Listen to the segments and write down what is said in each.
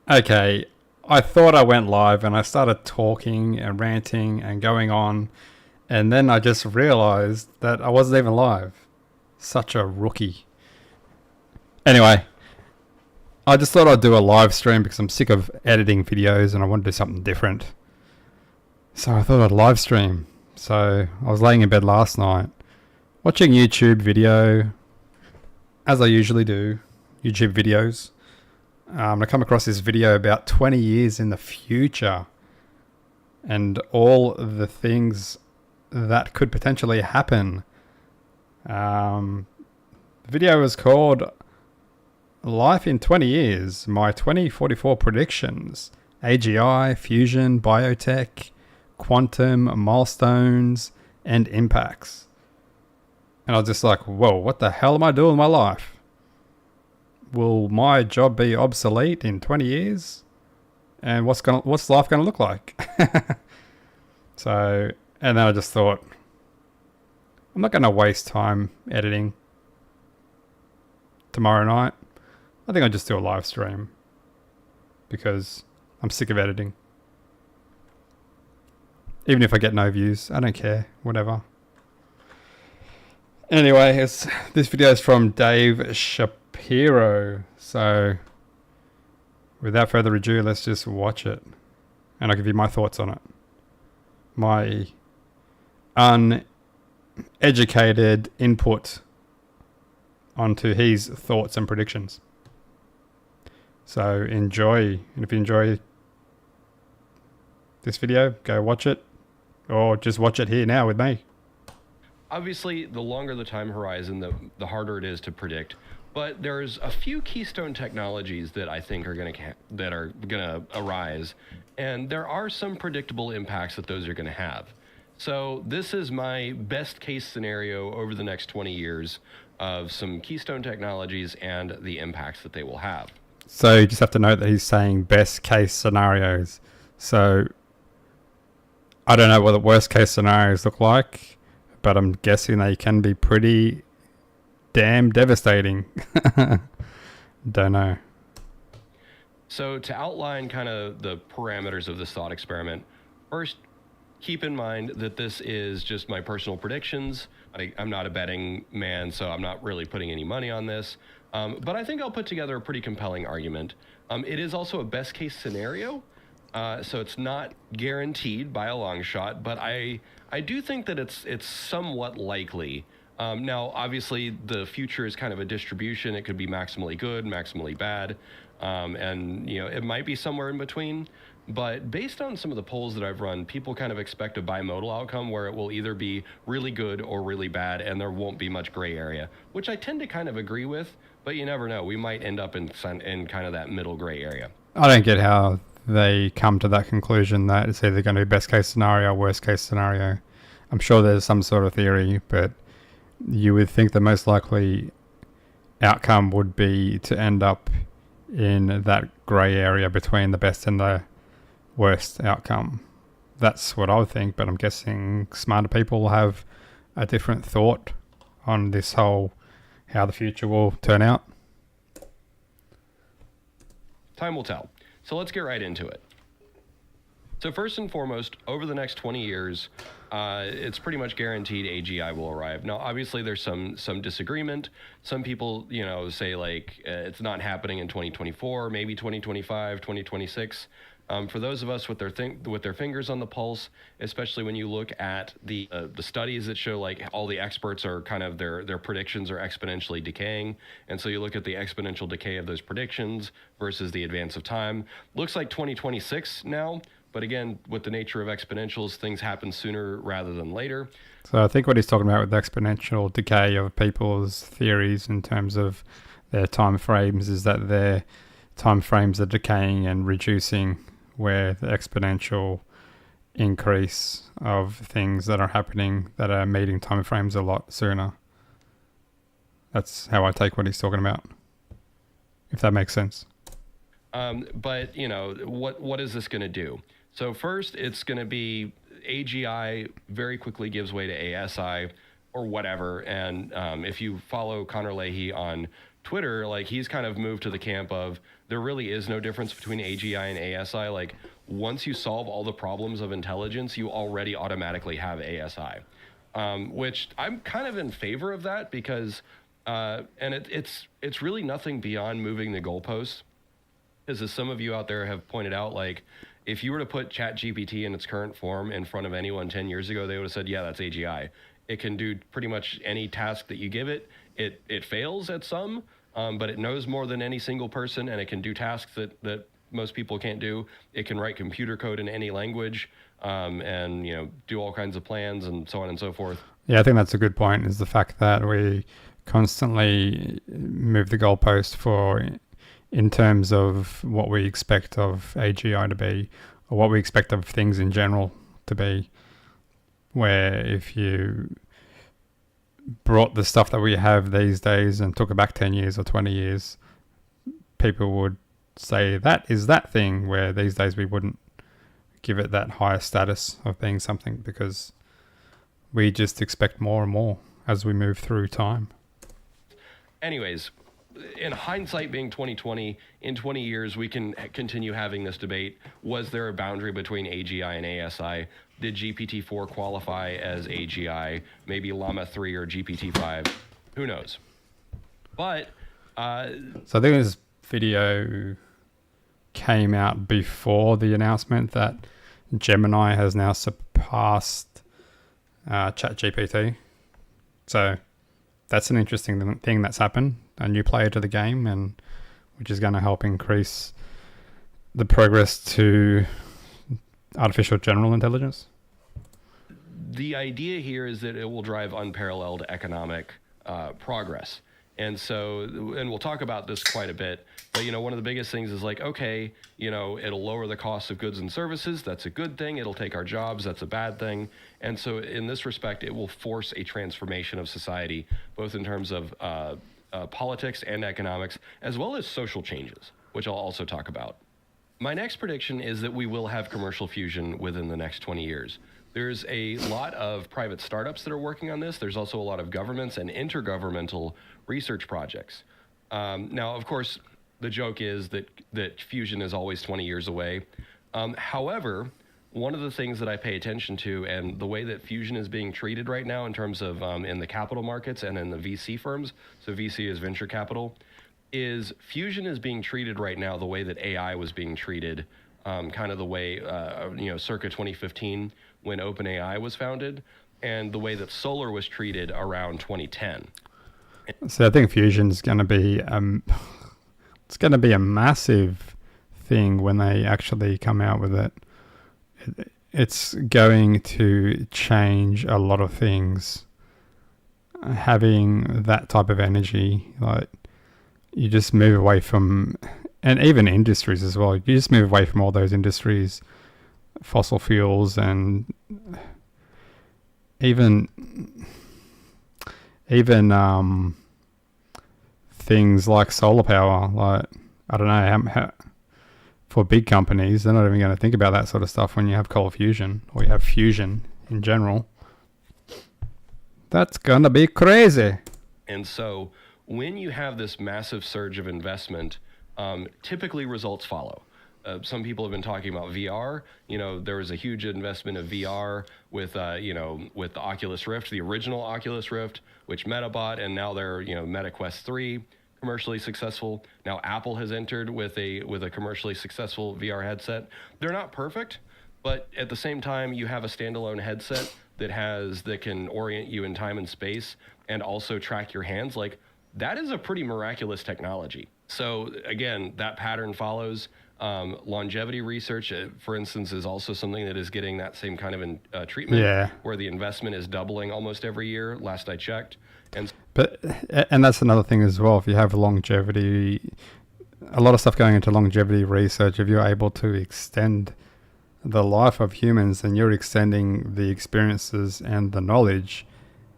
Okay, I thought I went live and I started talking and ranting and going on, and then I just realized that I wasn't even live. Such a rookie. Anyway, I just thought I'd do a live stream because I'm sick of editing videos and I want to do something different. So I thought I'd live stream. So I was laying in bed last night, watching YouTube video, as I usually do, YouTube videos. I come across this video about 20 years in the future and all the things that could potentially happen. The video was called Life in 20 Years, My 2044 Predictions, AGI, Fusion, Biotech, Quantum, Milestones, and Impacts. And I was just like, whoa, what the hell am I doing with my life? Will my job be obsolete in 20 years? And what's life going to look like? So, and then I just thought, I'm not going to waste time editing tomorrow night. I think I'll just do a live stream because I'm sick of editing. Even if I get no views, I don't care. Whatever. Anyway, this video is from Dave Shapiro. So, without further ado, let's just watch it. And I'll give you my thoughts on it. My uneducated input onto his thoughts and predictions. So enjoy. And if you enjoy this video, go watch it. Or just watch it here now with me. Obviously, the longer the time horizon, the harder it is to predict. But there's a few keystone technologies that I think are going to arise, and there are some predictable impacts that those are going to have. So this is my best case scenario over the next 20 years of some keystone technologies and the impacts that they will have. So you just have to note that he's saying best case scenarios. So I don't know what the worst case scenarios look like, but I'm guessing they can be pretty damn devastating. Don't know. So to outline kind of the parameters of this thought experiment, first, keep in mind that this is just my personal predictions. I'm not a betting man, so I'm not really putting any money on this. But I think I'll put together a pretty compelling argument. It is also a best case scenario, so it's not guaranteed by a long shot, but I do think that it's somewhat likely. Now, obviously, the future is kind of a distribution. It could be maximally good, maximally bad, and it might be somewhere in between. But based on some of the polls that I've run, people kind of expect a bimodal outcome where it will either be really good or really bad, and there won't be much gray area, which I tend to kind of agree with. But you never know. We might end up in kind of that middle gray area. I don't get how they come to that conclusion that it's either going to be best case scenario or worst case scenario. I'm sure there's some sort of theory, but you would think the most likely outcome would be to end up in that grey area between the best and the worst outcome. That's what I would think, but I'm guessing smarter people have a different thought on this whole how the future will turn out. Time will tell. So let's get right into it. So first and foremost, over the next 20 years, it's pretty much guaranteed AGI will arrive. Now, obviously, there's some disagreement. Some people, say like it's not happening in 2024, maybe 2025, 2026. For those of us with their fingers on the pulse, especially when you look at the studies that show like all the experts are kind of their predictions are exponentially decaying, and so you look at the exponential decay of those predictions versus the advance of time. Looks like 2026 now. But again, with the nature of exponentials, things happen sooner rather than later. So I think what he's talking about with the exponential decay of people's theories in terms of their time frames is that their time frames are decaying and reducing, where the exponential increase of things that are happening that are meeting time frames a lot sooner. That's how I take what he's talking about, if that makes sense. But what is this going to do? So first, it's going to be AGI very quickly gives way to ASI. or whatever. And if you follow Connor Leahy on Twitter, like he's kind of moved to the camp of there really is no difference between AGI and ASI. Like once you solve all the problems of intelligence, you already automatically have ASI, which I'm kind of in favor of that because, and it's really nothing beyond moving the goalposts. Because as some of you out there have pointed out, like if you were to put ChatGPT in its current form in front of anyone 10 years ago, they would have said, yeah, that's AGI. It can do pretty much any task that you give it. It fails at some, but it knows more than any single person, and it can do tasks that most people can't do. It can write computer code in any language, and do all kinds of plans and so on and so forth. Yeah, I think that's a good point, is the fact that we constantly move the goalpost in terms of what we expect of AGI to be, or what we expect of things in general to be. Where if you brought the stuff that we have these days and took it back 10 years or 20 years, people would say that is that thing, where these days we wouldn't give it that higher status of being something, because we just expect more and more as we move through time. Anyways, in hindsight being 2020, in 20 years, we can continue having this debate. Was there a boundary between AGI and ASI? Did GPT-4 qualify as AGI? Maybe Llama 3 or GPT-5? Who knows? But... so I think this video came out before the announcement that Gemini has now surpassed ChatGPT. So that's an interesting thing that's happened. A new player to the game, and which is going to help increase the progress to artificial general intelligence. The idea here is that it will drive unparalleled economic progress. And we'll talk about this quite a bit, but one of the biggest things is like, okay, it'll lower the cost of goods and services. That's a good thing. It'll take our jobs. That's a bad thing. And so in this respect, it will force a transformation of society, both in terms of politics and economics, as well as social changes, which I'll also talk about. My next prediction is that we will have commercial fusion within the next 20 years. There's a lot of private startups that are working on this. There's also a lot of governments and intergovernmental research projects. Now, of course, the joke is that fusion is always 20 years away. However, one of the things that I pay attention to, and the way that fusion is being treated right now in terms of in the capital markets and in the VC firms, so VC is venture capital, is fusion is being treated right now the way that AI was being treated, kind of the way, circa 2015 when OpenAI was founded, and the way that solar was treated around 2010. So I think fusion is going to be, it's going to be a massive thing when they actually come out with it. It's going to change a lot of things. Having that type of energy, like you just move away from, and even industries as well. You just move away from all those industries, fossil fuels, and even things like solar power. Like, I don't know how for big companies, they're not even going to think about that sort of stuff when you have cold fusion, or you have fusion in general. That's going to be crazy. And so when you have this massive surge of investment, typically results follow. Some people have been talking about VR. There was a huge investment of VR with the Oculus Rift, the original Oculus Rift, which Meta bought, and now they're, Meta Quest 3, commercially successful. Now Apple has entered with a commercially successful VR headset. They're not perfect, but at the same time, you have a standalone headset that can orient you in time and space and also track your hands. Like, that is a pretty miraculous technology. So again, that pattern follows. Longevity research, for instance, is also something that is getting that same kind of treatment, where the investment is doubling almost every year, last I checked. And that's another thing as well. If you have longevity, a lot of stuff going into longevity research, if you're able to extend the life of humans, then you're extending the experiences and the knowledge,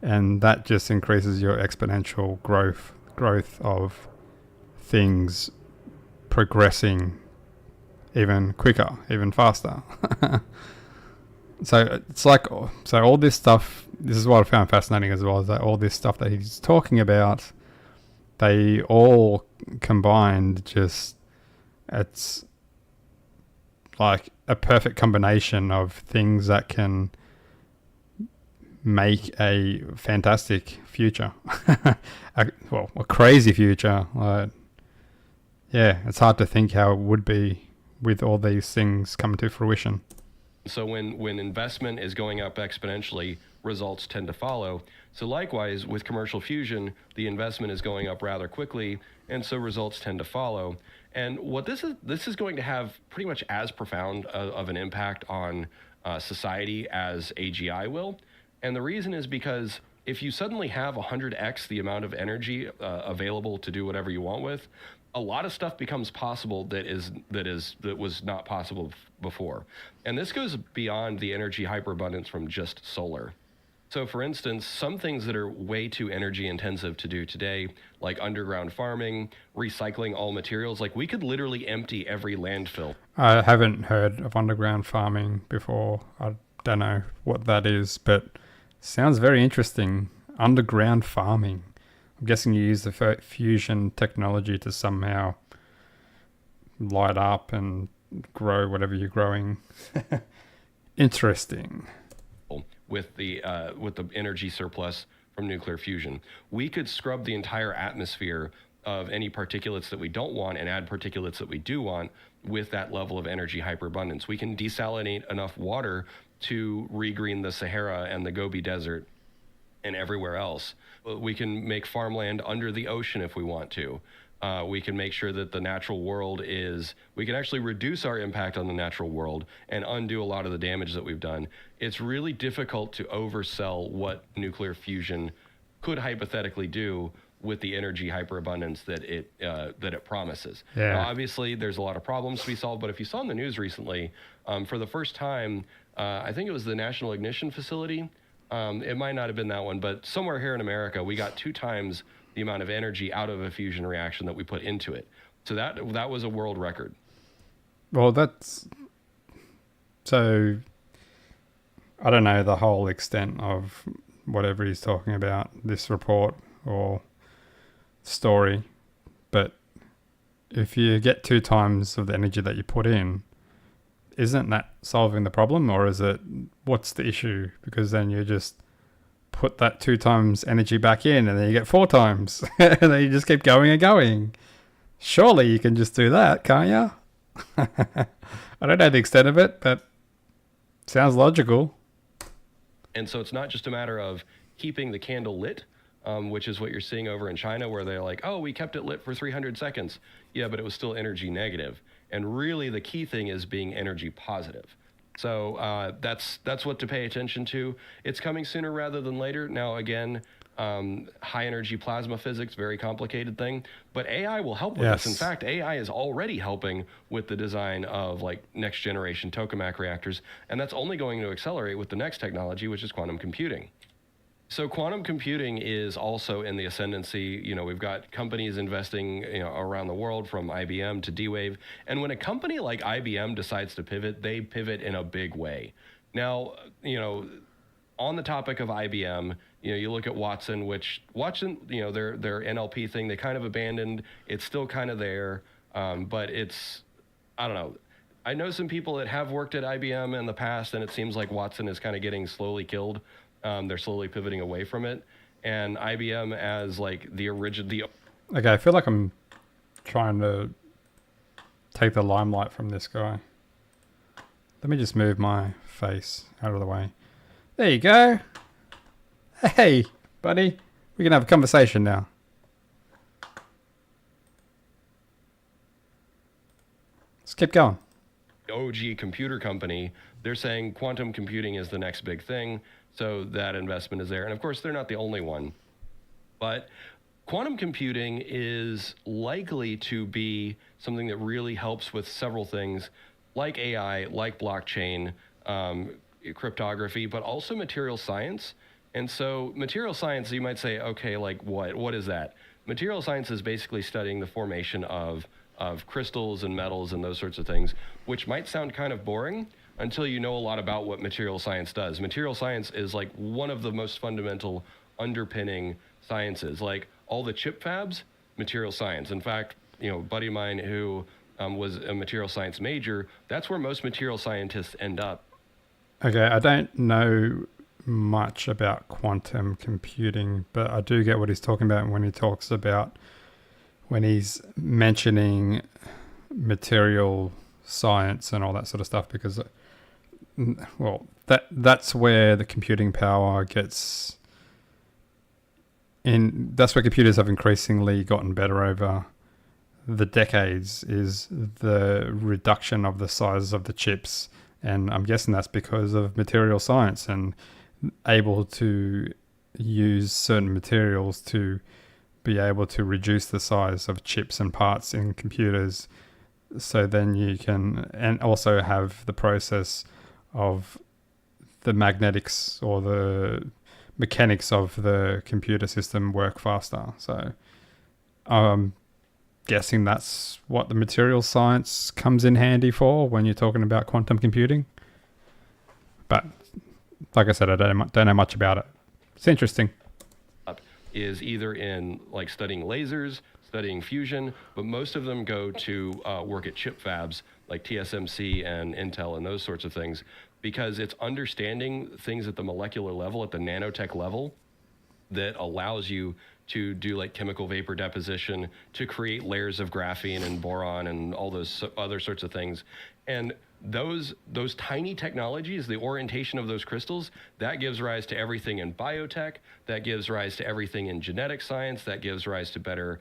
and that just increases your exponential growth of things progressing even quicker, even faster. So it's like, all this stuff this is what I found fascinating as well, is that all this stuff that he's talking about, they all combined just, it's like a perfect combination of things that can make a fantastic future. a crazy future. Yeah, it's hard to think how it would be with all these things coming to fruition. So when investment is going up exponentially, results tend to follow. So likewise, with commercial fusion, the investment is going up rather quickly, and so results tend to follow. And what this is going to have pretty much as profound of an impact on society as AGI will. And the reason is because if you suddenly have 100x the amount of energy available to do whatever you want with, a lot of stuff becomes possible that was not possible before. And this goes beyond the energy hyperabundance from just solar. So for instance, some things that are way too energy intensive to do today, like underground farming, recycling all materials, like we could literally empty every landfill. I haven't heard of underground farming before. I don't know what that is, but sounds very interesting. Underground farming. I'm guessing you use the fusion technology to somehow light up and grow whatever you're growing. Interesting. With the energy surplus from nuclear fusion, we could scrub the entire atmosphere of any particulates that we don't want and add particulates that we do want with that level of energy hyperabundance. We can desalinate enough water to regreen the Sahara and the Gobi Desert and everywhere else. We can make farmland under the ocean if we want to. We can make sure that the natural world we can actually reduce our impact on the natural world and undo a lot of the damage that we've done. It's really difficult to oversell what nuclear fusion could hypothetically do with the energy hyperabundance that it promises. Yeah. Now, obviously, there's a lot of problems to be solved, but if you saw in the news recently, for the first time, I think it was the National Ignition Facility. It might not have been that one, but somewhere here in America, we got 2 times the amount of energy out of a fusion reaction that we put into it. So that was a world record. Well, so I don't know the whole extent of whatever he's talking about, this report or story, but if you get 2 times of the energy that you put in, isn't that solving the problem, or what's the issue? Because then you just put that 2 times energy back in and then you get 4 times and then you just keep going and going. Surely you can just do that, can't you? I don't know the extent of it, but sounds logical. And so it's not just a matter of keeping the candle lit, which is what you're seeing over in China, where they're like, oh, we kept it lit for 300 seconds. Yeah, but it was still energy negative. And really the key thing is being energy positive. So that's what to pay attention to. It's coming sooner rather than later. Now, again, high energy plasma physics, very complicated thing, but AI will help with this. In fact, AI is already helping with the design of like next generation tokamak reactors, and that's only going to accelerate with the next technology, which is quantum computing. So quantum computing is also in the ascendancy. You know, we've got companies investing, around the world, from IBM to D-Wave. And when a company like IBM decides to pivot, they pivot in a big way. Now, on the topic of IBM, you look at Watson, their NLP thing, they kind of abandoned. It's still kind of there, but I don't know. I know some people that have worked at IBM in the past, and it seems like Watson is kind of getting slowly killed. They're slowly pivoting away from it, and IBM as like the original. Okay, I feel like I'm trying to take the limelight from this guy. Let me just move my face out of the way. There you go. Hey, buddy, we can have a conversation now. Let's keep going. OG computer company, they're saying quantum computing is the next big thing. So that investment is there. And of course, they're not the only one. But quantum computing is likely to be something that really helps with several things, like AI, like blockchain, cryptography, but also material science. And so material science, you might say, okay, like what? What is that? Material science is basically studying the formation of crystals and metals and those sorts of things, which might sound kind of boring. until you know a lot about what material science does. Material science is like one of the most fundamental underpinning sciences. Like all the chip fabs, material science. In fact, a buddy of mine who was a material science major, that's where most material scientists end up. Okay, I don't know much about quantum computing, but I do get what he's talking about when he talks about when he's mentioning material science and all that sort of stuff, because that's where the computing power gets in. That's where computers have increasingly gotten better over the decades, is the reduction of the size of the chips. And I'm guessing that's because of material science and able to use certain materials to be able to reduce the size of chips and parts in computers. So then you can, and also have the process of the magnetics or the mechanics of the computer system work faster. So I'm guessing that's what the material science comes in handy for when you're talking about quantum computing. But like I said, I don't know much about it. It's interesting. Is either in like studying lasers, studying fusion, but most of them go to work at chip fabs like TSMC and Intel and those sorts of things, because it's understanding things at the molecular level, at the nanotech level, that allows you to do like chemical vapor deposition, to create layers of graphene and boron and all those other sorts of things. And those tiny technologies, the orientation of those crystals, that gives rise to everything in biotech, that gives rise to everything in genetic science, that gives rise to better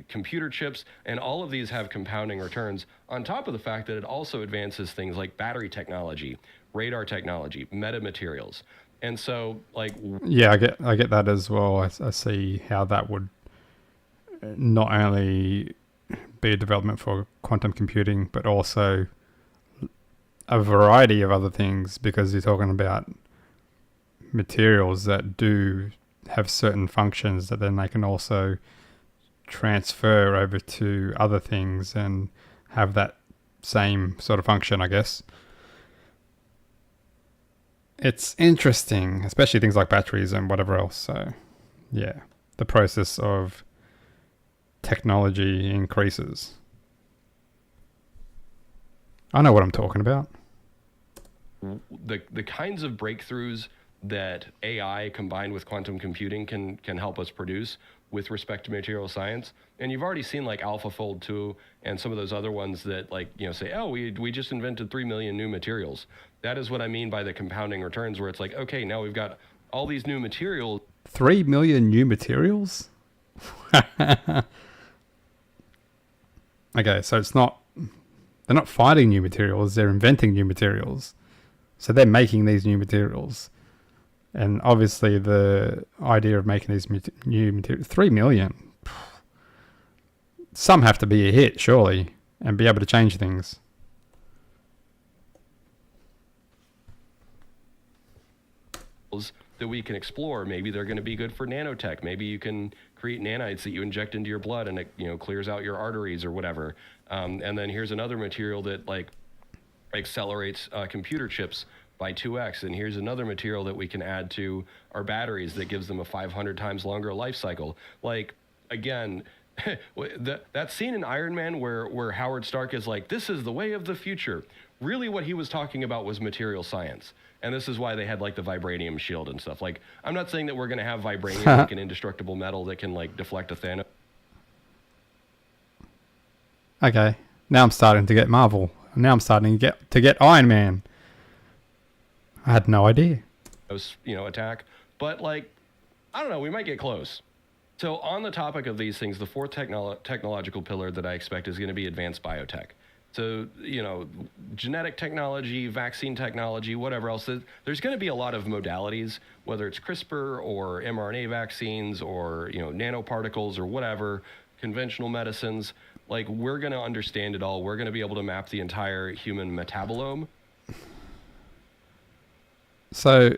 computer chips, and all of these have compounding returns, on top of the fact that it also advances things like battery technology, radar technology, metamaterials. And so, like, yeah, I get that as well. I see how that would not only be a development for quantum computing, but also a variety of other things, because you're talking about materials that do have certain functions that then they can also transfer over to other things and have that same sort of function, I guess. It's interesting, especially things like batteries and whatever else. So, yeah, the process of technology increases. I know what I'm talking about. The kinds of breakthroughs that AI combined with quantum computing can help us produce with respect to material science. And you've already seen like AlphaFold 2 and some of those other ones that like, say, oh, we just invented 3 million new materials. That is what I mean by the compounding returns, where it's like, okay, now we've got all these new materials. 3 million new materials? Okay, so they're not finding new materials, they're inventing new materials. So they're making these new materials. And obviously the idea of making these new materials, 3 million, some have to be a hit, surely, and be able to change things. That we can explore. Maybe they're going to be good for nanotech. Maybe you can create nanites that you inject into your blood and it clears out your arteries or whatever. And then here's another material that like accelerates computer chips by 2x. And here's another material that we can add to our batteries that gives them a 500 times longer life cycle. Like, again, that scene in Iron Man where Howard Stark is like, this is the way of the future. Really what he was talking about was material science. And this is why they had like the vibranium shield and stuff. Like, I'm not saying that we're going to have vibranium, like an indestructible metal that can like deflect a Thanos. Okay, now I'm starting to get Marvel. Now I'm starting to get Iron Man. I had no idea. Attack. But like, I don't know, we might get close. So on the topic of these things, the fourth technological pillar that I expect is going to be advanced biotech. So, genetic technology, vaccine technology, whatever else. There's going to be a lot of modalities, whether it's CRISPR or mRNA vaccines or, nanoparticles or whatever, conventional medicines. Like, we're going to understand it all. We're going to be able to map the entire human metabolome. So,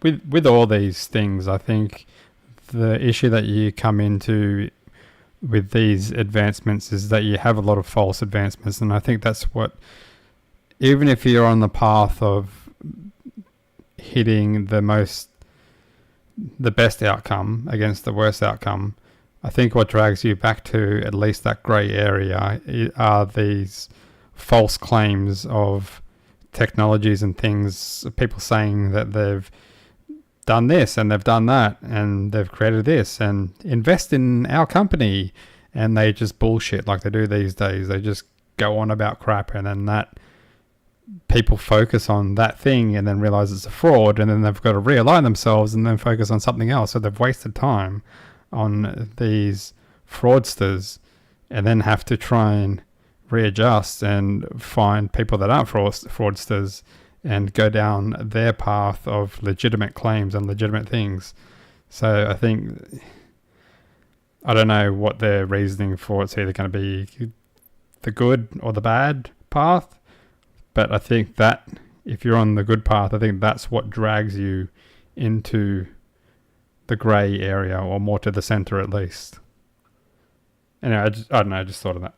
with all these things, I think the issue that you come into with these advancements is that you have a lot of false advancements, and I think that's what even if you're on the path of hitting the best outcome against the worst outcome, I think what drags you back to at least that grey area are these false claims of technologies and things, people saying that they've done this and they've done that and they've created this and invest in our company, and they just bullshit like they do these days. They just go on about crap, and then that people focus on that thing and then realize it's a fraud, and then they've got to realign themselves and then focus on something else. So they've wasted time on these fraudsters and then have to try and readjust and find people that aren't fraudsters and go down their path of legitimate claims and legitimate things. So I think, I don't know what their reasoning for it's either going to be the good or the bad path, but I think that if you're on the good path, I think that's what drags you into the grey area, or more to the center at least. Anyway, I don't know, I just thought of that.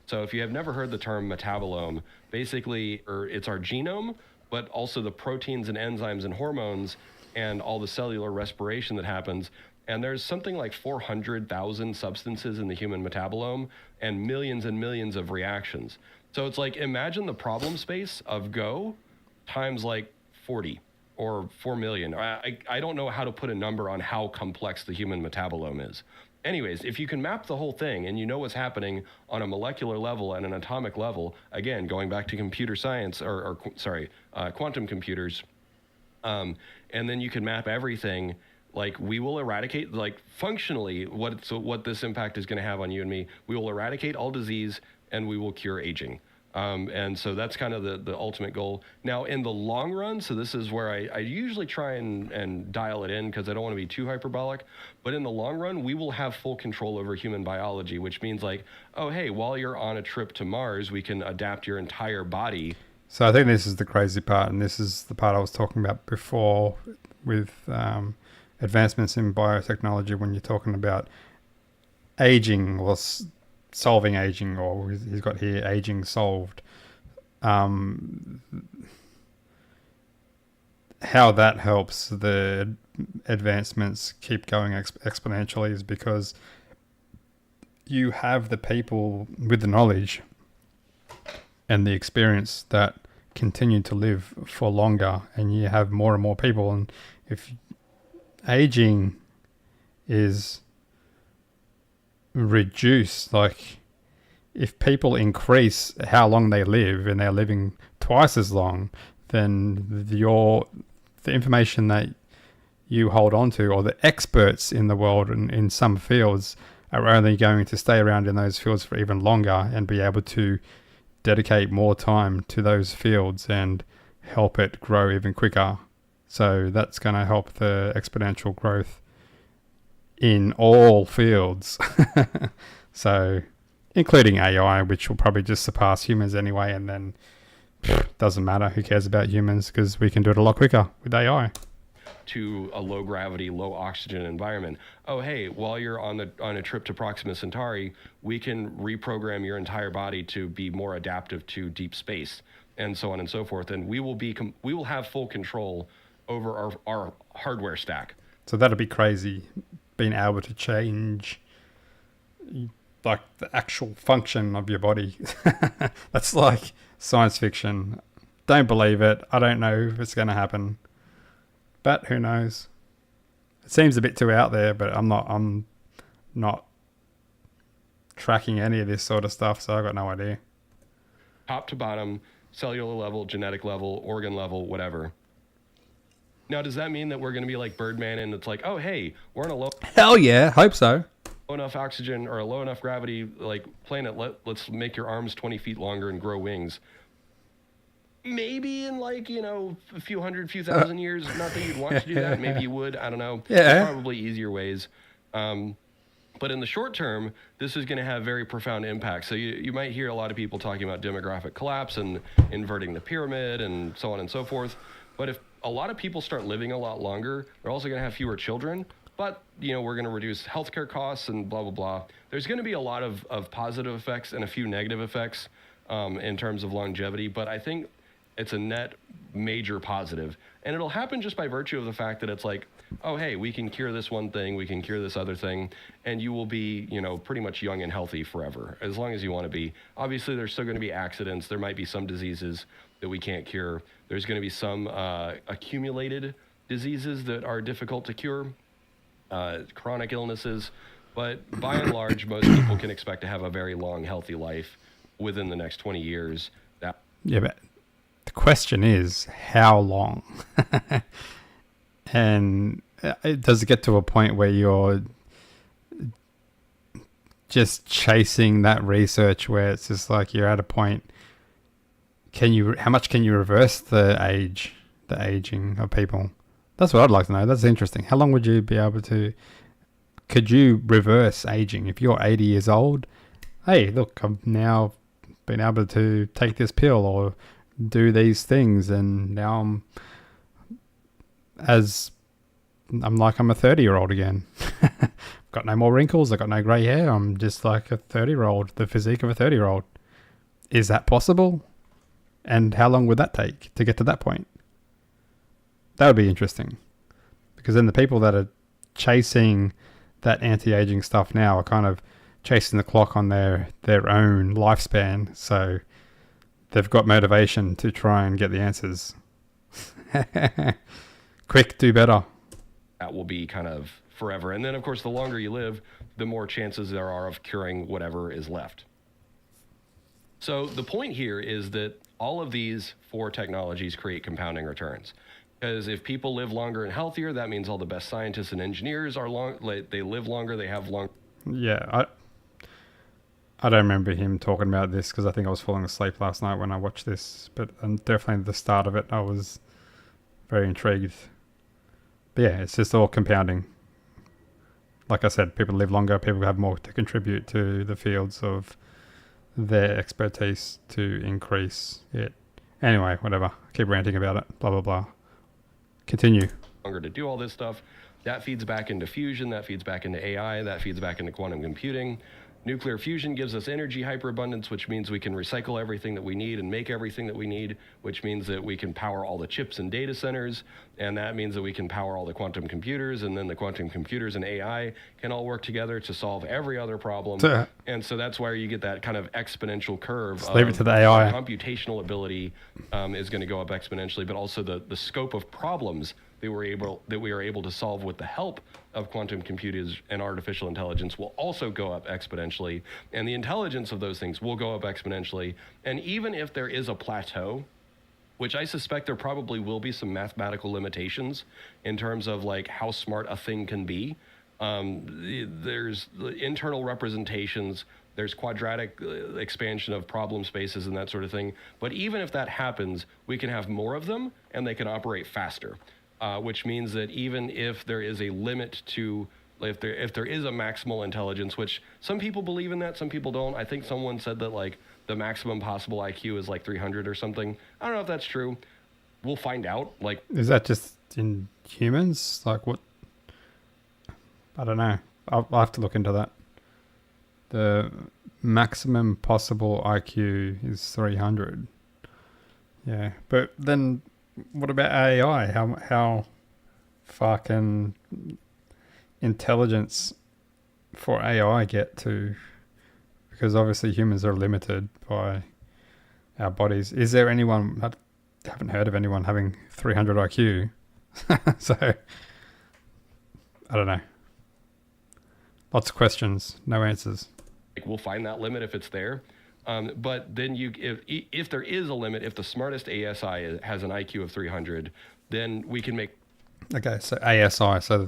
So if you have never heard the term metabolome, basically it's our genome, but also the proteins and enzymes and hormones and all the cellular respiration that happens. And there's something like 400,000 substances in the human metabolome and millions of reactions. So it's like, imagine the problem space of Go times like 40 or 4 million. I don't know how to put a number on how complex the human metabolome is. Anyways, if you can map the whole thing and you know what's happening on a molecular level and an atomic level, again, going back to computer science, quantum computers, and then you can map everything, like we will eradicate, like functionally, what this impact is going to have on you and me, we will eradicate all disease and we will cure aging. And so that's kind of the ultimate goal. Now, in the long run, so this is where I usually try and dial it in because I don't want to be too hyperbolic, but in the long run, we will have full control over human biology, which means like, oh, hey, while you're on a trip to Mars, we can adapt your entire body. So I think this is the crazy part, and this is the part I was talking about before with advancements in biotechnology when you're talking about aging or solving aging, or he's got here aging solved. How that helps the advancements keep going exponentially is because you have the people with the knowledge and the experience that continue to live for longer, and you have more and more people. And if aging is reduce, like if people increase how long they live and they're living twice as long, then the information that you hold on to, or the experts in the world and in some fields, are only going to stay around in those fields for even longer and be able to dedicate more time to those fields and help it grow even quicker. So that's going to help the exponential growth in all fields. So including AI, which will probably just surpass humans anyway, and then doesn't matter, who cares about humans, because we can do it a lot quicker with AI. To a low gravity, low oxygen environment. Oh, hey, while you're on a trip to Proxima Centauri, we can reprogram your entire body to be more adaptive to deep space, and so on and so forth. And we will have full control over our hardware stack. So that'd be crazy, being able to change like the actual function of your body. That's like science fiction. Don't believe it. I don't know if it's going to happen, but who knows? It seems a bit too out there, but I'm not tracking any of this sort of stuff, so I've got no idea. Top to bottom, cellular level, genetic level, organ level, whatever. Now, does that mean that we're going to be like Birdman and it's like, oh, hey, we're on a low... Hell yeah, hope so. Low enough oxygen or a low enough gravity like planet, let's make your arms 20 feet longer and grow wings. Maybe in like, a few thousand years. Not that you'd want to do that. Maybe you would. I don't know. Yeah. There's probably easier ways. But in the short term, this is going to have very profound impact. So you might hear a lot of people talking about demographic collapse and inverting the pyramid and so on and so forth. But if a lot of people start living a lot longer, they're also going to have fewer children. But, we're going to reduce healthcare costs and blah, blah, blah. There's going to be a lot of positive effects and a few negative effects. in terms of longevity, but I think it's a net major positive. And it'll happen just by virtue of the fact that it's like, oh, hey, we can cure this one thing, we can cure this other thing, and you will be, pretty much young and healthy forever, as long as you want to be. Obviously, there's still going to be accidents. There might be some diseases that we can't cure. There's going to be some accumulated diseases that are difficult to cure, chronic illnesses. But by and large, most people can expect to have a very long, healthy life within the next 20 years. Yeah, but the question is, how long? And does it get to a point where you're just chasing that research where it's just like you're at a point, how much can you reverse the aging of people? That's what I'd like to know. That's interesting. How long would you be able to, could you reverse aging? If you're 80 years old, hey, look, I've now been able to take this pill or do these things, and now I'm like I'm a 30-year-old again. Got no more wrinkles, I got no grey hair, I'm just like a 30-year-old, the physique of a 30-year-old. Is that possible? And how long would that take to get to that point? That would be interesting. Because then the people that are chasing that anti-aging stuff now are kind of chasing the clock on their own lifespan. So they've got motivation to try and get the answers. Quick, do better. That will be kind of forever. And then, of course, the longer you live, the more chances there are of curing whatever is left. So the point here is that all of these 4 technologies create compounding returns. Because if people live longer and healthier, that means all the best scientists and engineers they live longer, they have long. Yeah, I don't remember him talking about this because I think I was falling asleep last night when I watched this. But definitely at the start of it, I was very intrigued. But yeah, it's just all compounding. Like I said, people live longer, people have more to contribute to the fields of their expertise to increase it. Anyway, whatever. Keep ranting about it. Blah, blah, blah. Continue. Longer to do all this stuff. That feeds back into fusion, that feeds back into AI, that feeds back into quantum computing. Nuclear fusion gives us energy hyperabundance, which means we can recycle everything that we need and make everything that we need, which means that we can power all the chips and data centers, and that means that we can power all the quantum computers, and then the quantum computers and AI can all work together to solve every other problem. And so that's where you get that kind of exponential curve. Just leave it to the AI. Computational ability is going to go up exponentially, but also the scope of problems that we are able to solve with the help of quantum computers and artificial intelligence will also go up exponentially, and the intelligence of those things will go up exponentially. And even if there is a plateau, which I suspect there probably will be some mathematical limitations in terms of like how smart a thing can be. There's the internal representations, there's quadratic expansion of problem spaces and that sort of thing. But even if that happens, we can have more of them and they can operate faster. Which means that even if there is a limit to, if there is a maximal intelligence, which some people believe in that, some people don't. I think someone said that like the maximum possible IQ is like 300 or something. I don't know if that's true. We'll find out. Like, is that just in humans? Like what? I don't know. I'll have to look into that. The maximum possible IQ is 300. Yeah, but then what about AI? How far can intelligence for AI get to? Because obviously humans are limited by our bodies. Is there anyone, I haven't heard of anyone having 300 IQ. So, I don't know. Lots of questions, no answers. We'll find that limit if it's there. But then if there is a limit, if the smartest ASI has an IQ of 300, then we can make. Okay, so ASI, so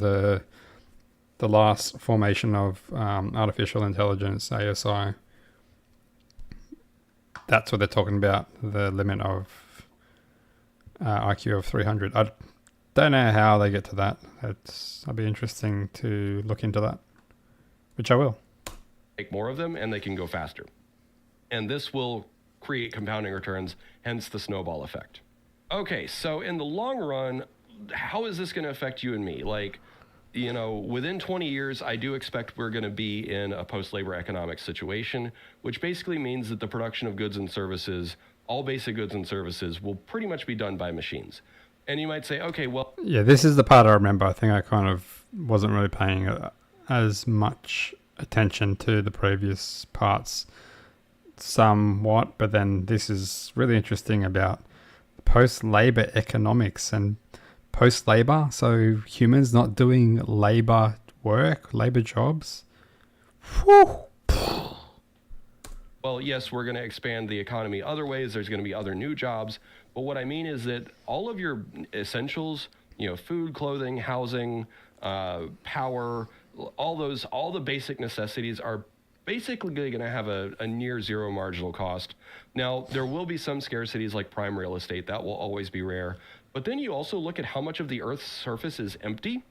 the last formation of artificial intelligence, ASI. That's what they're talking about, the limit of IQ of 300. I don't know how they get to that. It'll be interesting to look into that, which I will. Make more of them and they can go faster. And this will create compounding returns, hence the snowball effect. Okay, so in the long run, how is this going to affect you and me? Like, within 20 years, I do expect we're going to be in a post-labor economic situation, which basically means that the production of goods and services, all basic goods and services, will pretty much be done by machines. And you might say, okay, well, Yeah, this is the part I remember. I think I kind of wasn't really paying as much attention to the previous parts, somewhat, but then this is really interesting about post-labor economics and post-labor. So humans not doing labor work, labor jobs. Whew. well, yes, we're going to expand the economy other ways. There's going to be other new jobs. But what I mean is that all of your essentials, food, clothing, housing, power, all the basic necessities are basically going to have a near zero marginal cost. Now, there will be some scarcities like prime real estate. That will always be rare. But then you also look at how much of the Earth's surface is empty.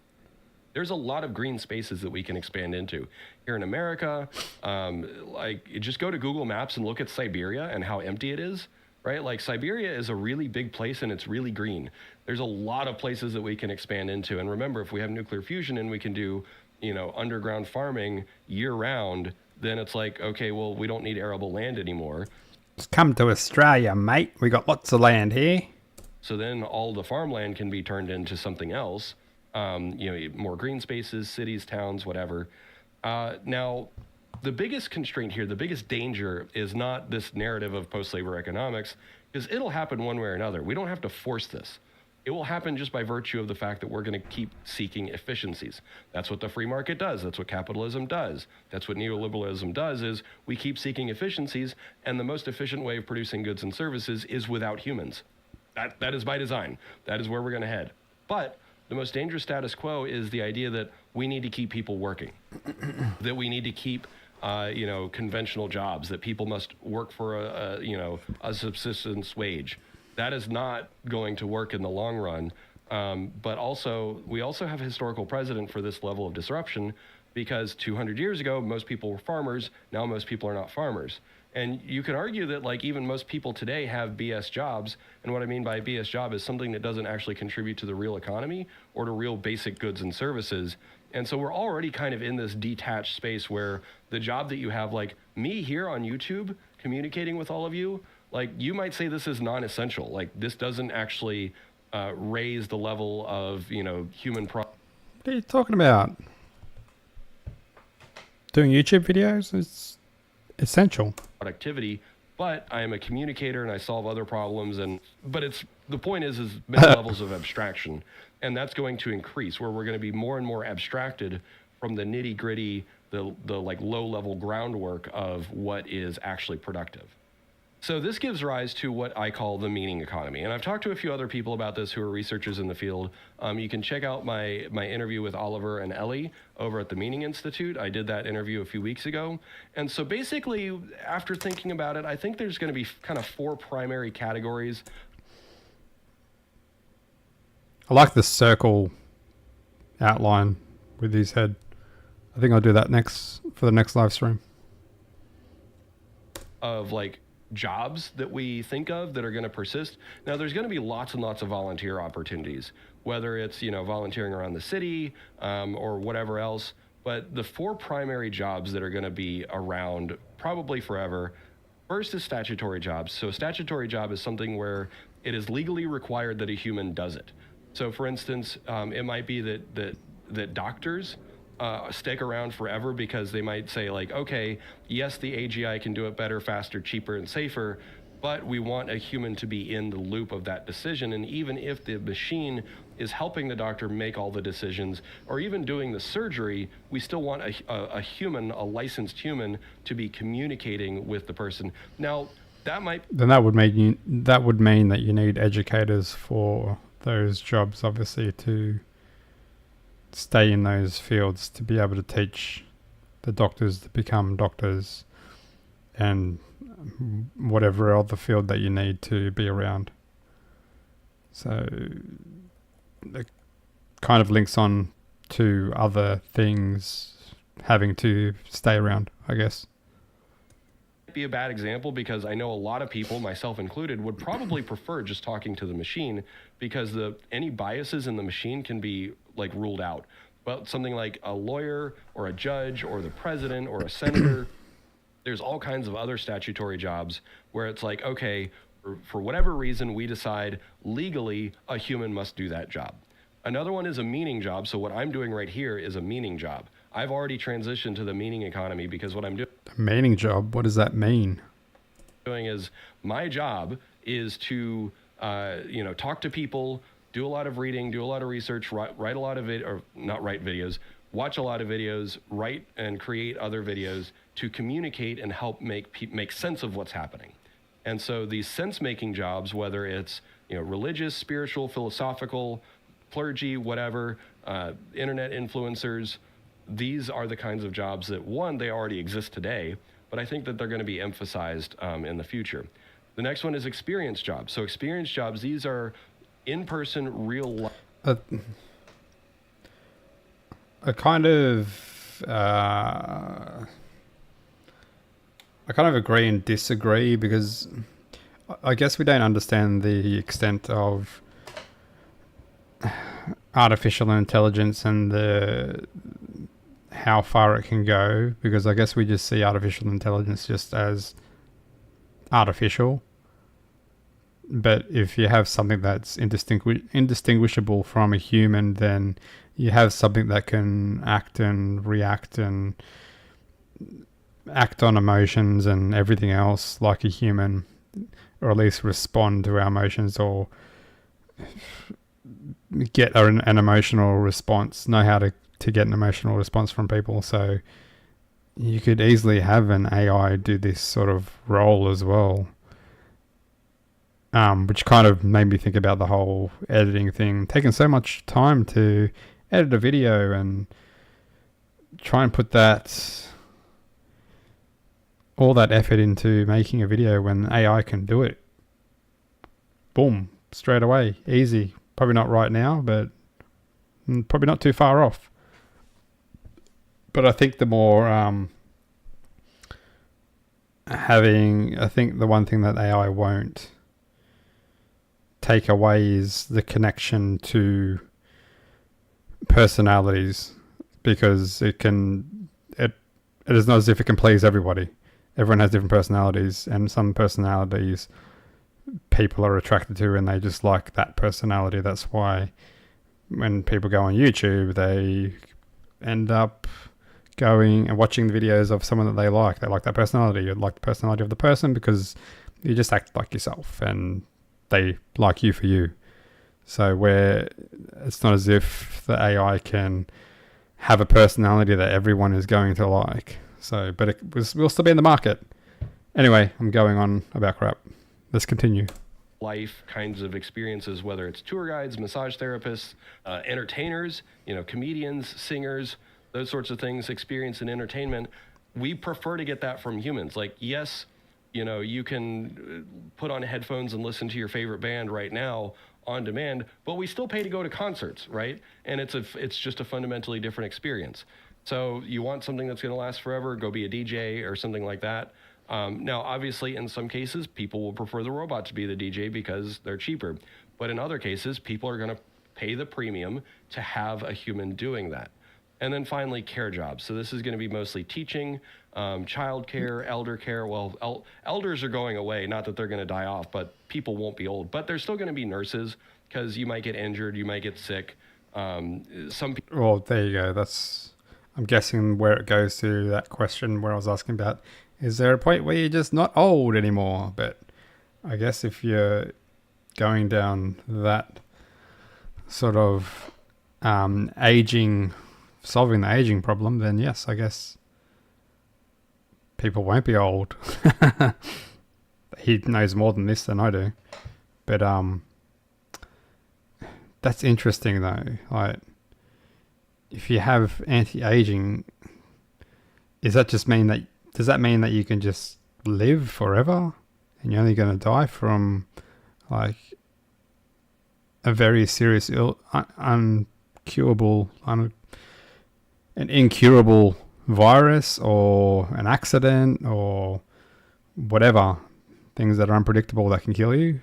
There's a lot of green spaces that we can expand into. Here in America, you just go to Google Maps and look at Siberia and how empty it is, right? Like Siberia is a really big place and it's really green. There's a lot of places that we can expand into. And remember, if we have nuclear fusion and we can do, underground farming year round, then it's like, okay, well, we don't need arable land anymore. Just come to Australia, mate. We got lots of land here. So then all the farmland can be turned into something else. More green spaces, cities, towns, whatever. Now, the biggest constraint here, the biggest danger is not this narrative of post-labor economics, because it'll happen one way or another. We don't have to force this. It will happen just by virtue of the fact that we're going to keep seeking efficiencies. That's what the free market does. That's what capitalism does. That's what neoliberalism does, is we keep seeking efficiencies, and the most efficient way of producing goods and services is without humans. That is by design. That is where we're going to head. But the most dangerous status quo is the idea that we need to keep people working, that we need to keep conventional jobs, that people must work for a subsistence wage. That is not going to work in the long run. But also, we also have a historical precedent for this level of disruption, because 200 years ago, most people were farmers. Now most people are not farmers. And you can argue that even most people today have BS jobs. And what I mean by BS job is something that doesn't actually contribute to the real economy or to real basic goods and services. And so we're already kind of in this detached space where the job that you have, like me here on YouTube, communicating with all of you, you might say this is non-essential. This doesn't actually raise the level of, human What are you talking about? Doing YouTube videos is essential. Productivity, but I am a communicator and I solve other problems. But the point is many levels of abstraction, and that's going to increase, where we're going to be more and more abstracted from the nitty gritty, the low level groundwork of what is actually productive. So this gives rise to what I call the meaning economy. And I've talked to a few other people about this who are researchers in the field. You can check out my interview with Oliver and Ellie over at the Meaning Institute. I did that interview a few weeks ago. And so basically, after thinking about it, I think there's going to be kind of 4 primary categories. I like the circle outline with his head. I think I'll do that for the next live stream. Of jobs that we think of that are going to persist. Now, there's going to be lots and lots of volunteer opportunities, whether it's, volunteering around the city or whatever else. But the 4 primary jobs that are going to be around probably forever, first is statutory jobs. So a statutory job is something where it is legally required that a human does it. So for instance, it might be that doctors stick around forever because they might say okay, yes, the AGI can do it better, faster, cheaper, and safer, but we want a human to be in the loop of that decision. And even if the machine is helping the doctor make all the decisions, or even doing the surgery, we still want a human, a licensed human, to be communicating with the person. Now, that would mean that you need educators for those jobs, obviously, to stay in those fields, to be able to teach the doctors to become doctors and whatever other field that you need to be around. So it kind of links on to other things having to stay around, I guess. Be a bad example, because I know a lot of people, myself included, would probably prefer just talking to the machine, because any biases in the machine can be ruled out. Well, something like a lawyer or a judge or the president or a senator. There's all kinds of other statutory jobs where it's like, okay, for whatever reason, we decide legally a human must do that job. Another one is a meaning job. So what I'm doing right here is a meaning job. I've already transitioned to the meaning economy because what I'm A meaning job? What does that mean? doing is my job is to, talk to people, do a lot of reading, do a lot of research, write a lot of it, or not write videos, watch a lot of videos, write and create other videos to communicate and help make sense of what's happening. And so these sense-making jobs, whether it's religious, spiritual, philosophical, clergy, whatever, internet influencers, these are the kinds of jobs that, one, they already exist today, but I think that they're going to be emphasized in the future. The next one is experience jobs. So experience jobs, these are in-person, real life. I kind of I kind of agree and disagree, because I guess we don't understand the extent of artificial intelligence and how far it can go, because I guess we just see artificial intelligence just as artificial. But if you have something that's indistinguishable from a human, then you have something that can act and react and act on emotions and everything else like a human, or at least respond to our emotions, or get an emotional response, know how to get an emotional response from people. So you could easily have an AI do this sort of role as well. Which kind of made me think about the whole editing thing, taking so much time to edit a video and try and put all that effort into making a video when AI can do it. Boom, straight away, easy. Probably not right now, but probably not too far off. But I think the more I think the one thing that AI won't take away is the connection to personalities, because it is not as if it can please everybody. Everyone has different personalities, and some personalities people are attracted to and they just like that personality. That's why when people go on YouTube, they end up going and watching the videos of someone that they like. They like that personality. You like the personality of the person because you just act like yourself and they like you for you. So where it's not as if the AI can have a personality that everyone is going to like. So, but we'll still be in the market. Anyway, I'm going on about crap. Let's continue. Life kinds of experiences, whether it's tour guides, massage therapists, entertainers, comedians, singers, those sorts of things, experience and entertainment. We prefer to get that from humans. Like, yes, you can put on headphones and listen to your favorite band right now on demand, but we still pay to go to concerts, right? And it's just a fundamentally different experience. So you want something that's going to last forever, go be a DJ or something like that. Now, obviously, in some cases, people will prefer the robot to be the DJ because they're cheaper. But in other cases, people are going to pay the premium to have a human doing that. And then finally, care jobs. So this is going to be mostly teaching, child care, elder care. Well, elders are going away. Not that they're going to die off, but people won't be old. But there's still going to be nurses because you might get injured, you might get sick. Some people. Well, there you go. I'm guessing where it goes to that question where I was asking about, is there a point where you're just not old anymore? But I guess if you're going down that sort of solving the aging problem, then yes, I guess people won't be old. He knows more than this than I do. But that's interesting though. Like, if you have anti-aging, does that mean that you can just live forever and you're only going to die from like a very serious an incurable virus or an accident or whatever, things that are unpredictable that can kill you,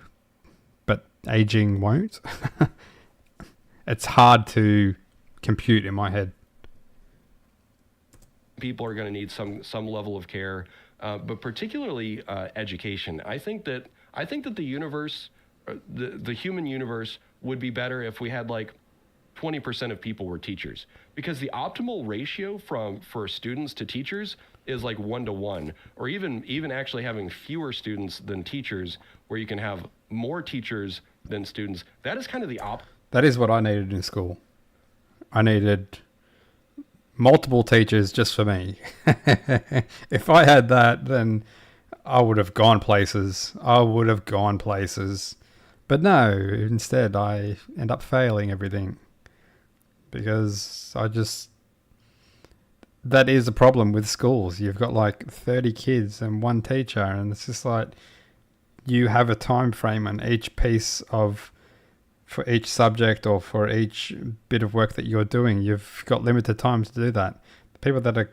but aging won't? It's hard to compute in my head. People are going to need some level of care, but particularly education. I think that the universe, the human universe, would be better if we had like 20% of people were teachers, because the optimal ratio for students to teachers is like 1-to-1, or even actually having fewer students than teachers, where you can have more teachers than students. That is kind of the That is what I needed in school. I needed multiple teachers just for me. If I had that, then I would have gone places. But no, instead I end up failing everything. Because that is a problem with schools. You've got like 30 kids and one teacher, and it's just like you have a time frame on each piece for each subject or for each bit of work that you're doing. You've got limited time to do that. The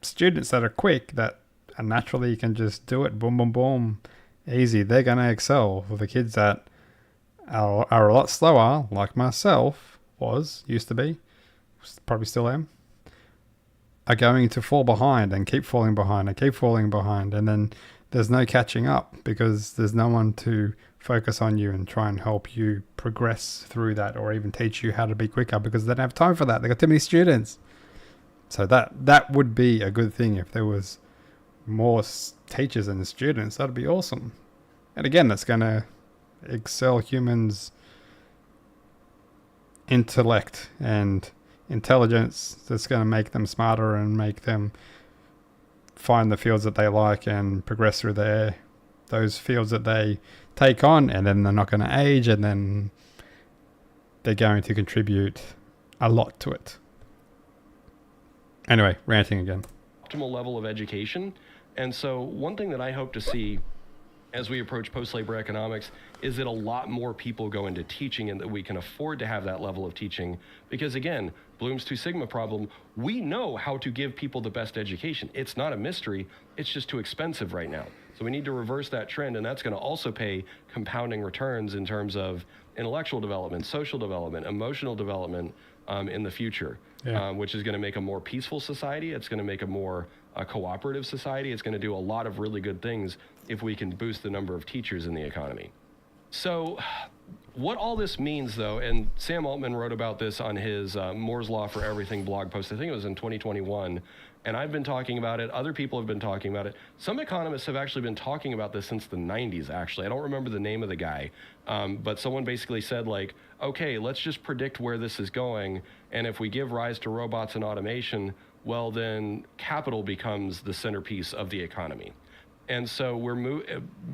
students that are quick, that are naturally can just do it, boom, boom, boom, easy, they're going to excel. For the kids that are a lot slower, like myself, used to be, probably still am, are going to fall behind and keep falling behind and then there's no catching up because there's no one to focus on you and try and help you progress through that, or even teach you how to be quicker, because they don't have time for that. They got too many students. So that would be a good thing if there was more teachers than students. That'd be awesome. And again, that's going to excel humans' intellect and intelligence. That's going to make them smarter and make them find the fields that they like and progress through those fields that they take on, and then they're not going to age, and then they're going to contribute a lot to it. Anyway, ranting again. Optimal level of education. And so one thing that I hope to see as we approach post-labor economics is that a lot more people go into teaching, and that we can afford to have that level of teaching. Because again, Bloom's 2 Sigma problem, we know how to give people the best education. It's not a mystery, it's just too expensive right now. So we need to reverse that trend, and that's going to also pay compounding returns in terms of intellectual development, social development, emotional development in the future, which is going to make a more peaceful society. It's going to make a more cooperative society. It's going to do a lot of really good things if we can boost the number of teachers in the economy. So what all this means, though, and Sam Altman wrote about this on his Moore's Law for Everything blog post, I think it was in 2021, and I've been talking about it. Other people have been talking about it. Some economists have actually been talking about this since the 90s, actually. I don't remember the name of the guy, but someone basically said, like, okay, let's just predict where this is going, and if we give rise to robots and automation, well, then capital becomes the centerpiece of the economy. And so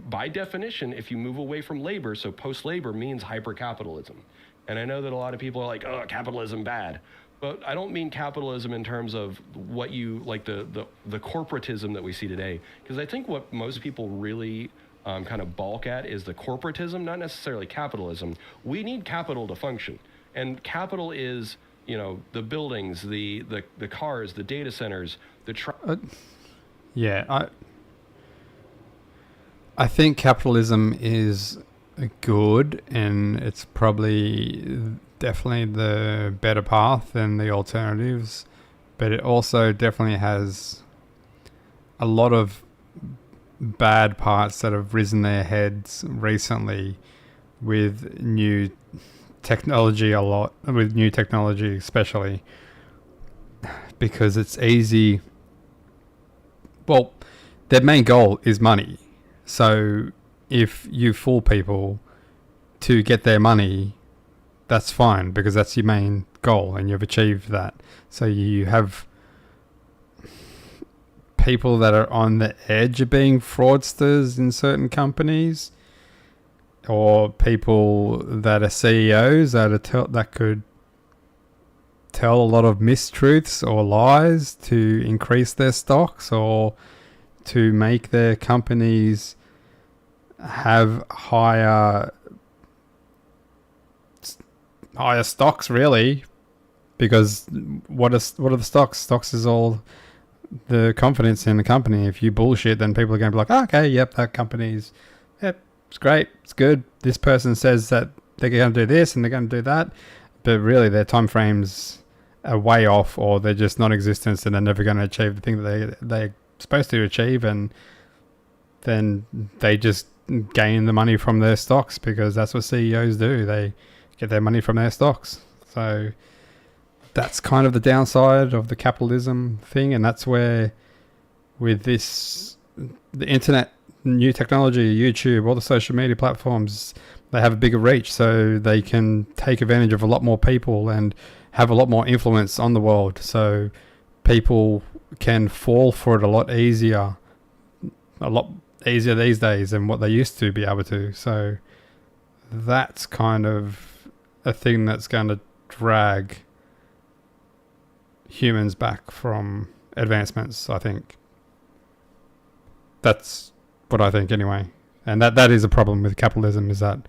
by definition, if you move away from labor, so post-labor means hyper-capitalism. And I know that a lot of people are like, oh, capitalism bad. But I don't mean capitalism in terms of what you, like the corporatism that we see today. Because I think what most people really kind of balk at is the corporatism, not necessarily capitalism. We need capital to function. And capital is, the buildings, the cars, the data centers, I think capitalism is good, and it's probably definitely the better path than the alternatives, but it also definitely has a lot of bad parts that have risen their heads recently with new technology especially, because it's easy. Well, their main goal is money. So if you fool people to get their money, that's fine, because that's your main goal and you've achieved that. So you have people that are on the edge of being fraudsters in certain companies, or people that are CEOs that could tell a lot of mistruths or lies to increase their stocks, or to make their companies have higher stocks, really, because what are the stocks? Stocks is all the confidence in the company. If you bullshit, then people are going to be like, oh, okay, yep, that company's, it's great, it's good. This person says that they're going to do this and they're going to do that, but really their time frames are way off, or they're just non-existent and they're never going to achieve the thing that they're supposed to achieve, and then they just gain the money from their stocks because that's what CEOs do. They get their money from their stocks. So that's kind of the downside of the capitalism thing, and that's where with this, the internet, new technology, YouTube, all the social media platforms, they have a bigger reach, so they can take advantage of a lot more people and have a lot more influence on the world. So people can fall for it a lot easier these days than what they used to be able to. So that's kind of a thing that's going to drag humans back from advancements, I think. That's what I think anyway. And that is a problem with capitalism, is that